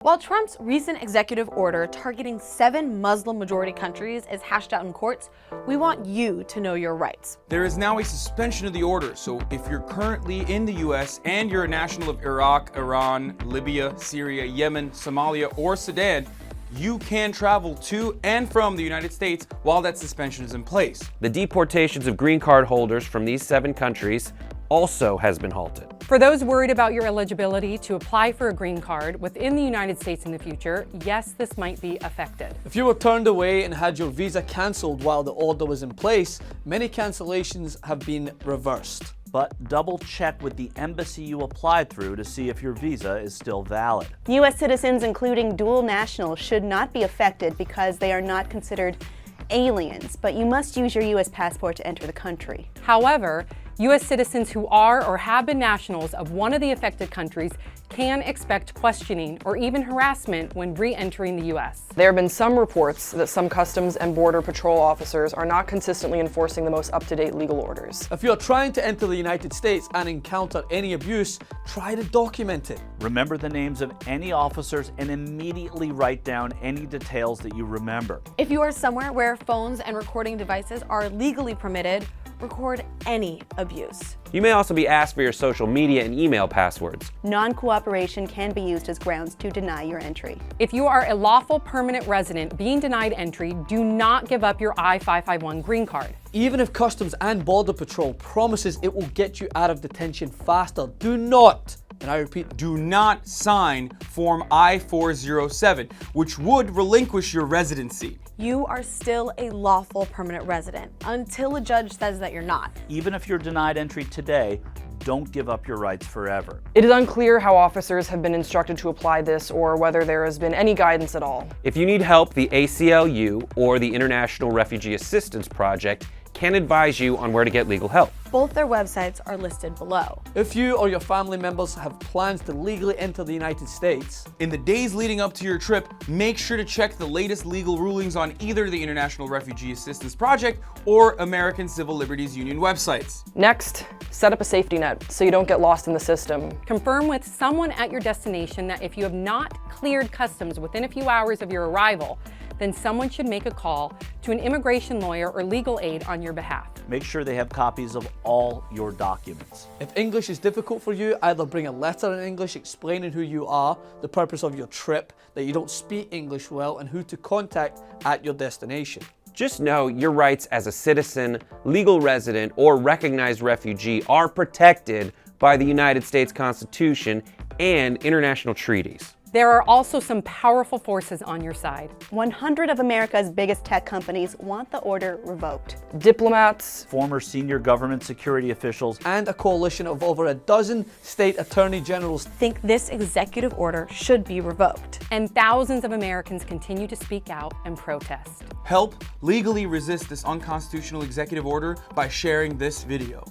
While Trump's recent executive order targeting 7 Muslim-majority countries is hashed out in courts, we want you to know your rights. There is now a suspension of the order, so if you're currently in the US and you're a national of Iraq, Iran, Libya, Syria, Yemen, Somalia, or Sudan, you can travel to and from the United States while that suspension is in place. The deportations of green card holders from these 7 countries also has been halted. For those worried about your eligibility to apply for a green card within the United States in the future, yes, this might be affected. If you were turned away and had your visa cancelled while the order was in place, many cancellations have been reversed. But double check with the embassy you applied through to see if your visa is still valid. U.S. citizens, including dual nationals, should not be affected because they are not considered aliens, but you must use your U.S. passport to enter the country. However, U.S. citizens who are or have been nationals of one of the affected countries can expect questioning or even harassment when re-entering the U.S. There have been some reports that some Customs and Border Patrol officers are not consistently enforcing the most up-to-date legal orders. If you're trying to enter the United States and encounter any abuse, try to document it. Remember the names of any officers and immediately write down any details that you remember. If you are somewhere where phones and recording devices are legally permitted, record any abuse. You may also be asked for your social media and email passwords. Non-cooperation can be used as grounds to deny your entry. If you are a lawful permanent resident being denied entry, do not give up your I-551 green card. Even if Customs and Border Patrol promises it will get you out of detention faster, do not, and I repeat, Do not sign Form I-407, which would relinquish your residency. You are still a lawful permanent resident until a judge says that you're not. Even if you're denied entry today, don't give up your rights forever. It is unclear how officers have been instructed to apply this or whether there has been any guidance at all. If you need help, the ACLU or the International Refugee Assistance Project can advise you on where to get legal help. Both their websites are listed below. if you or your family members have plans to legally enter the United States, In the days leading up to your trip, make sure to check the latest legal rulings on either the International Refugee Assistance Project or American Civil Liberties Union websites. Next, set up a safety net so you don't get lost in the system. Confirm with someone at your destination that if you have not cleared customs within a few hours of your arrival, then someone should make a call to an immigration lawyer or legal aid on your behalf. Make sure they have copies of all your documents. if English is difficult for you, either bring a letter in English explaining who you are, the purpose of your trip, that you don't speak English well, and who to contact at your destination. Just know your rights as a citizen, legal resident, or recognized refugee are protected by the United States Constitution and international treaties. There are also some powerful forces on your side. 100 of America's biggest tech companies want the order revoked. Diplomats, Former senior government security officials, And a coalition of over a dozen state attorney generals. Think this executive order should be revoked. And thousands of Americans continue to speak out and protest. Help legally resist this unconstitutional executive order by sharing this video.